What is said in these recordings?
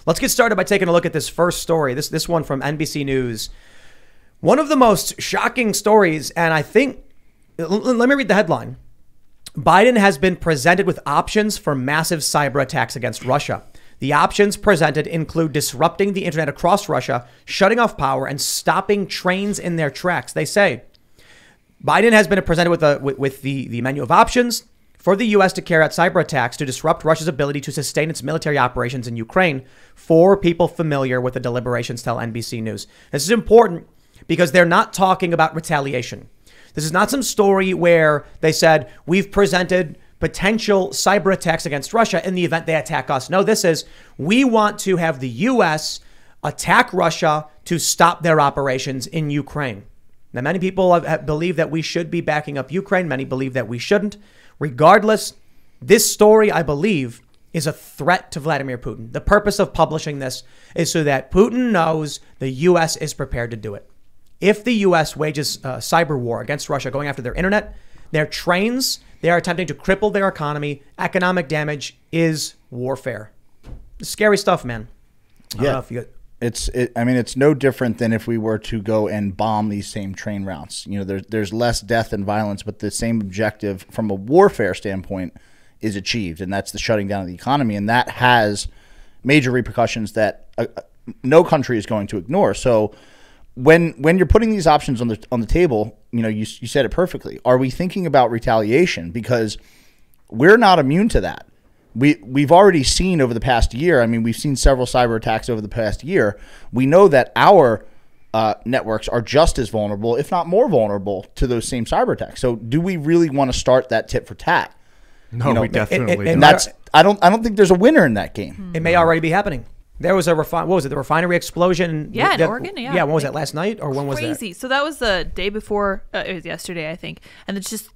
Let's get started by taking a look at this first story. This one from NBC News. One of the most shocking stories, and I think, let me read the headline. Biden has been presented with options for massive cyber attacks against Russia. The options presented include disrupting the internet across Russia, shutting off power, and stopping trains in their tracks. They say Biden has been presented with the menu of options for the U.S. to carry out cyber attacks to disrupt Russia's ability to sustain its military operations in Ukraine. 4 people familiar with the deliberations tell NBC News. This is important because they're not talking about retaliation. This is not some story where they said we've presented potential cyber attacks against Russia in the event they attack us. No, this is we want to have the U.S. attack Russia to stop their operations in Ukraine. Now, many people believe that we should be backing up Ukraine. Many believe that we shouldn't. Regardless, this story, I believe, is a threat to Vladimir Putin. The purpose of publishing this is so that Putin knows the U.S. is prepared to do it. If the U.S. wages a cyber war against Russia, going after their internet, their trains, they are attempting to cripple their economy. Economic damage is warfare. Scary stuff, man. Yeah, it's no different than if we were to go and bomb these same train routes. You know, there's less death and violence, but the same objective from a warfare standpoint is achieved, and that's the shutting down of the economy, and that has major repercussions that no country is going to ignore. So when you're putting these options on the table, you know, you said it perfectly. Are we thinking about retaliation? Because we're not immune to that. We've already seen over the past year. I mean, we've seen several cyber attacks over the past year. We know that our networks are just as vulnerable, if not more vulnerable, to those same cyber attacks. So, do we really want to start that tit for tat? No, we definitely. And that's I don't think there's a winner in that game. It may already be happening. There was a the refinery explosion? Yeah, in Oregon. Yeah. Yeah, when was that? Last night or when was that? Crazy. So that was the day before. It was yesterday, I think, and it just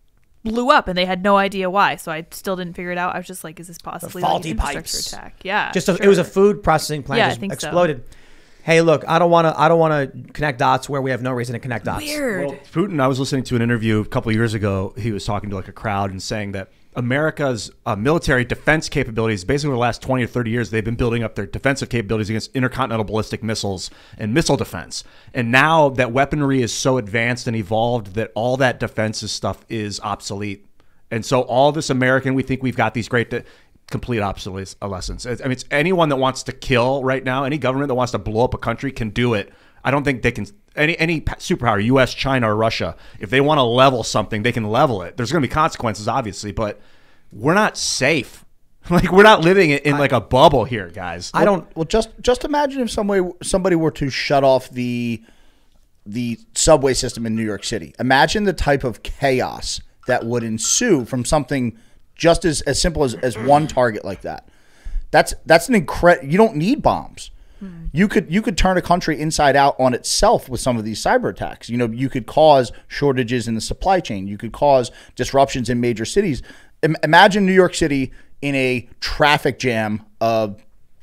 blew up, and they had no idea why. So I still didn't figure it out. I was just like, "Is this possibly faulty like an infrastructure attack?" Yeah, it was a food processing plant. Yeah, just I think exploded. So. Hey, look, I don't want to connect dots where we have no reason to connect dots. Weird. Well, Putin. I was listening to an interview a couple of years ago. He was talking to like a crowd and saying that America's military defense capabilities, basically over the last 20 or 30 years, they've been building up their defensive capabilities against intercontinental ballistic missiles and missile defense. And now that weaponry is so advanced and evolved that all that defensive stuff is obsolete. And so all this American, we think we've got these great complete obsolescence. I mean, it's anyone that wants to kill right now, any government that wants to blow up a country can do it. I don't think they can. Any superpower, U.S., China, or Russia, if they want to level something, they can level it. There's going to be consequences, obviously, but we're not safe. Like, we're not living in like a bubble here, guys. Well, just imagine if somebody were to shut off the subway system in New York City. Imagine the type of chaos that would ensue from something just as simple as one target like that. That's an incredible. You don't need bombs. You could turn a country inside out on itself with some of these cyber attacks. You know, you could cause shortages in the supply chain. You could cause disruptions in major cities. Imagine New York City in a traffic jam of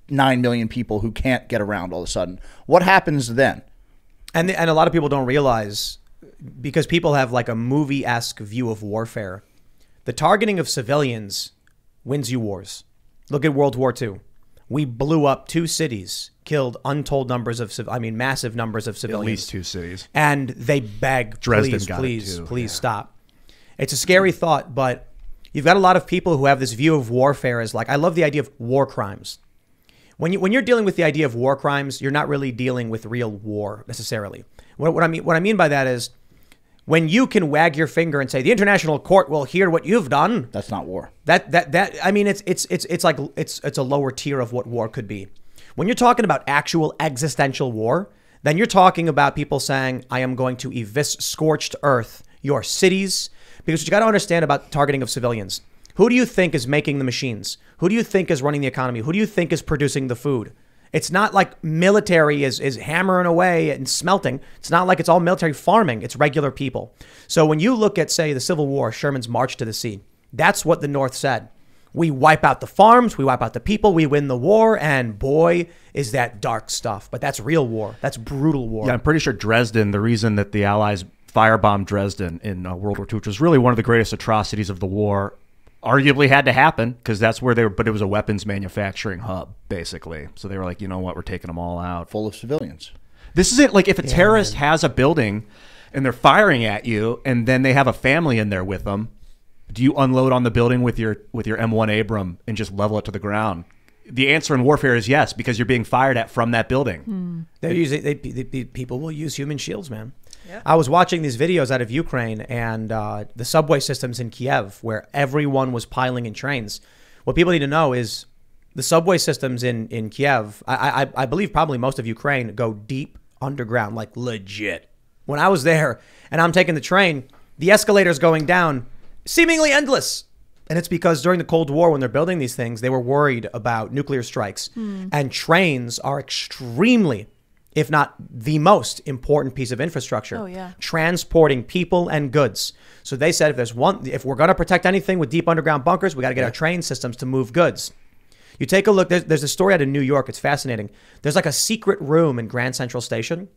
9 million people who can't get around all of a sudden. What happens then? And a lot of people don't realize, because people have like a movie-esque view of warfare, the targeting of civilians wins you wars. Look at World War II. We blew up 2 cities, killed untold numbers of, massive numbers of civilians. At least 2 cities. And they beg, Dresden please stop. It's a scary thought, but you've got a lot of people who have this view of warfare as like, I love the idea of war crimes. When you're dealing with the idea of war crimes, you're not really dealing with real war necessarily. What I mean by that is, when you can wag your finger and say the international court will hear what you've done, that's not war. It's like it's a lower tier of what war could be. When you're talking about actual existential war, then you're talking about people saying, I am going to scorched earth your cities. Because what you got to understand about targeting of civilians, who do you think is making the machines? Who do you think is running the economy? Who do you think is producing the food? It's not like military is hammering away and smelting. It's not like it's all military farming. It's regular people. So when you look at, say, the Civil War, Sherman's March to the Sea, that's what the North said. We wipe out the farms, we wipe out the people, we win the war, and boy, is that dark stuff. But that's real war. That's brutal war. Yeah, I'm pretty sure Dresden, the reason that the Allies firebombed Dresden in World War II, which was really one of the greatest atrocities of the war, arguably had to happen because that's where they were, but it was a weapons manufacturing hub, basically. So they were like, you know what, we're taking them all out. Full of civilians. This is it. Like, if a terrorist has a building and they're firing at you and then they have a family in there with them, do you unload on the building with your M1 Abram and just level it to the ground? The answer in warfare is yes, because you're being fired at from that building. People will use human shields, man. Yeah. I was watching these videos out of Ukraine and the subway systems in Kiev where everyone was piling in trains. What people need to know is the subway systems in Kiev, I believe probably most of Ukraine, go deep underground, like legit. When I was there and I'm taking the train, the escalator's going down, seemingly endless. And it's because during the Cold War, when they're building these things, they were worried about nuclear strikes. And trains are extremely, if not the most important piece of infrastructure. Oh, yeah. Transporting people and goods. So they said if we're going to protect anything with deep underground bunkers, we got to get our train systems to move goods. You take a look, there's a story out of New York. It's fascinating. There's like a secret room in Grand Central Station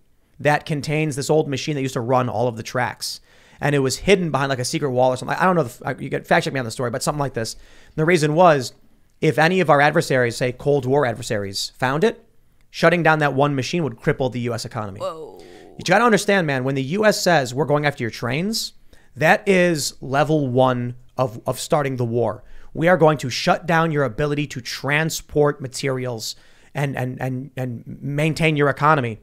that contains this old machine that used to run all of the tracks. And it was hidden behind like a secret wall or something. I don't know. You can fact check me on the story, but something like this. The reason was, if any of our adversaries, say Cold War adversaries, found it, shutting down that one machine would cripple the U.S. economy. Whoa. You got to understand, man, when the U.S. says we're going after your trains, that is level one of starting the war. We are going to shut down your ability to transport materials and maintain your economy.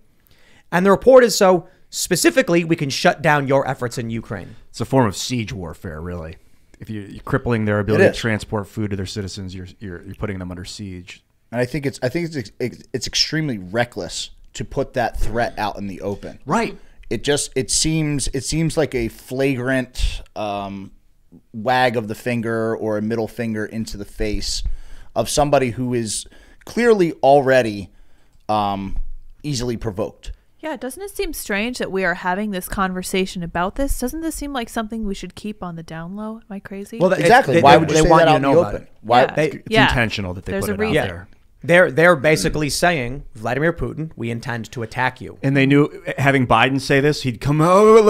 And the report is so... Specifically, we can shut down your efforts in Ukraine. It's a form of siege warfare, really. If you're crippling their ability to transport food to their citizens, you're putting them under siege. And I think it's extremely reckless to put that threat out in the open. Right. It seems like a flagrant wag of the finger or a middle finger into the face of somebody who is clearly already easily provoked. Yeah, doesn't it seem strange that we are having this conversation about this? Doesn't this seem like something we should keep on the down low? Am I crazy? Well, exactly. Why would you say that out in the open? Why? It's intentional that they put it out there. They're basically saying, Vladimir Putin, we intend to attack you. And they knew, having Biden say this, he'd come out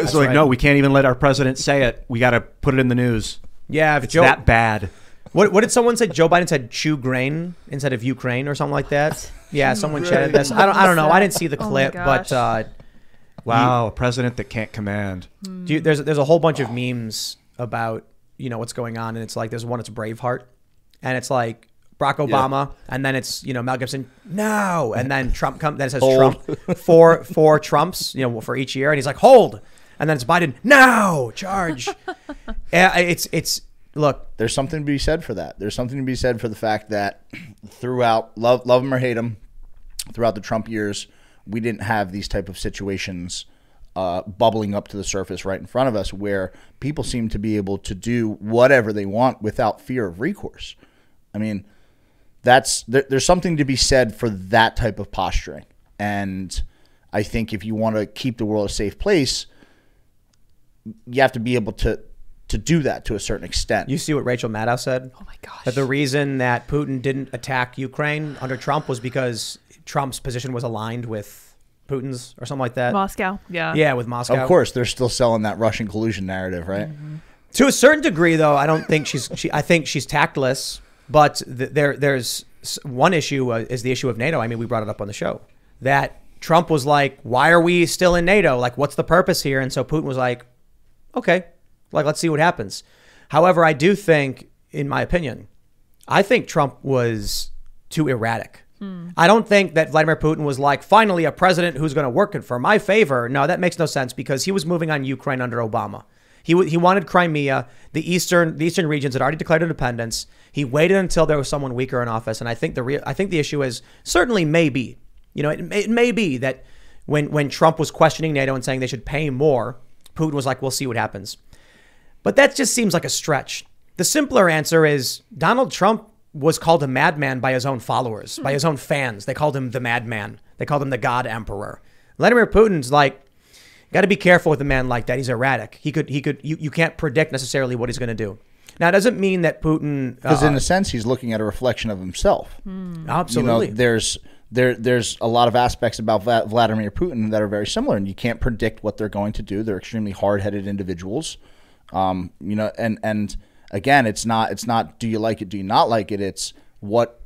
it's like, no, we can't even let our president say it. We got to put it in the news. Yeah, if it's that bad. What did someone say? Joe Biden said chew grain instead of Ukraine or something like that. Yeah, someone chatted this. I don't know. I didn't see the clip, but wow, a president that can't command. There's a whole bunch of memes about what's going on, and it's like there's one. It's Braveheart, and it's like Barack Obama, and then it's Mel Gibson, no, and then Trump then it says hold. Trump four Trumps for each year, and he's like hold, and then it's Biden, no, charge. It's. Look, there's something to be said for that. There's something to be said for the fact that throughout, love him or hate him, throughout the Trump years, we didn't have these type of situations bubbling up to the surface right in front of us where people seem to be able to do whatever they want without fear of recourse. I mean, there's something to be said for that type of posturing. And I think if you want to keep the world a safe place, you have to be able to do that to a certain extent. You see what Rachel Maddow said? Oh my gosh. That the reason that Putin didn't attack Ukraine under Trump was because Trump's position was aligned with Putin's or something like that. Moscow, yeah. Yeah, with Moscow. Of course, they're still selling that Russian collusion narrative, right? Mm-hmm. To a certain degree, though, I don't think I think she's tactless, but there's one issue is the issue of NATO. I mean, we brought it up on the show. That Trump was like, why are we still in NATO? Like, what's the purpose here? And so Putin was like, okay. Like, let's see what happens. However, I do think, in my opinion, I think Trump was too erratic. I don't think that Vladimir Putin was like, finally, a president who's going to work for my favor. No, that makes no sense because he was moving on Ukraine under Obama. He wanted Crimea. The eastern regions had already declared independence. He waited until there was someone weaker in office. And I think the issue is certainly maybe, it may be that when Trump was questioning NATO and saying they should pay more, Putin was like, we'll see what happens. But that just seems like a stretch. The simpler answer is Donald Trump was called a madman by his own followers, by his own fans. They called him the madman. They called him the God Emperor. Vladimir Putin's like, got to be careful with a man like that. He's erratic. You can't predict necessarily what he's going to do. Now, it doesn't mean that Putin... Because in a sense, he's looking at a reflection of himself. Absolutely. There's a lot of aspects about Vladimir Putin that are very similar, and you can't predict what they're going to do. They're extremely hard-headed individuals. And again, it's not do you like it, do you not like it? It's what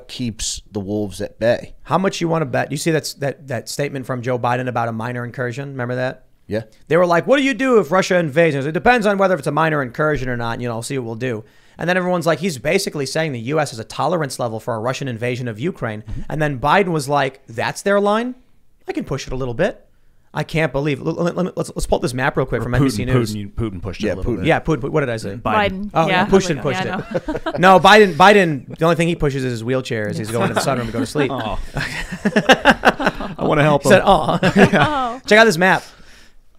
keeps the wolves at bay. How much you want to bet? You see that statement from Joe Biden about a minor incursion? Remember that? Yeah. They were like, what do you do if Russia invades? It depends on whether it's a minor incursion or not. I'll see what we'll do. And then everyone's like, he's basically saying the U.S. has a tolerance level for a Russian invasion of Ukraine. Mm-hmm. And then Biden was like, that's their line? I can push it a little bit. I can't believe. Let's pull up this map real quick from NBC News. Putin pushed it a little bit. Yeah, Putin. What did I say? Biden. Oh, yeah, pushed it. No, Biden. The only thing he pushes is his wheelchair as he's going to the sunroom to go to sleep. Oh. I want to help him. Said, Check out this map.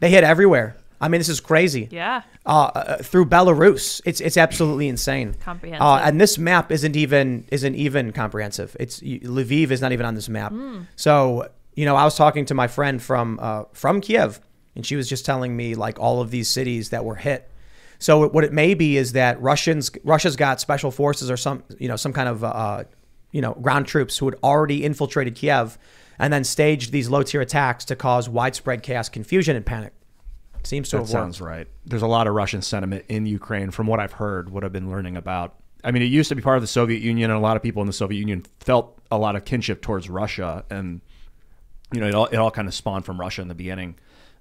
They hit everywhere. I mean, this is crazy. Yeah. Through Belarus, it's absolutely insane. Comprehensive. And this map isn't even comprehensive. Lviv is not even on this map. So I was talking to my friend from Kiev, and she was just telling me like all of these cities that were hit. So what it may be is that Russia's got special forces or some kind of ground troops who had already infiltrated Kiev and then staged these low-tier attacks to cause widespread chaos, confusion, and panic. Seems to have worked. That sounds right. There's a lot of Russian sentiment in Ukraine from what I've heard, what I've been learning about. I mean, it used to be part of the Soviet Union, and a lot of people in the Soviet Union felt a lot of kinship towards Russia. And, it all kind of spawned from Russia in the beginning,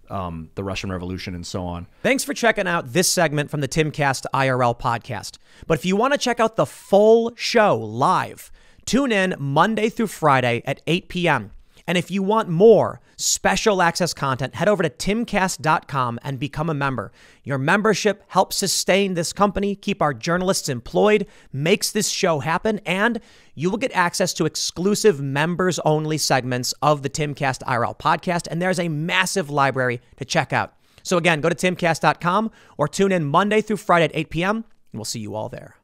the Russian Revolution and so on. Thanks for checking out this segment from the Timcast IRL podcast. But if you want to check out the full show live, tune in Monday through Friday at 8 p.m. And if you want more special access content, head over to timcast.com and become a member. Your membership helps sustain this company, keep our journalists employed, makes this show happen, and you will get access to exclusive members-only segments of the Timcast IRL podcast, and there's a massive library to check out. So again, go to timcast.com or tune in Monday through Friday at 8 p.m., and we'll see you all there.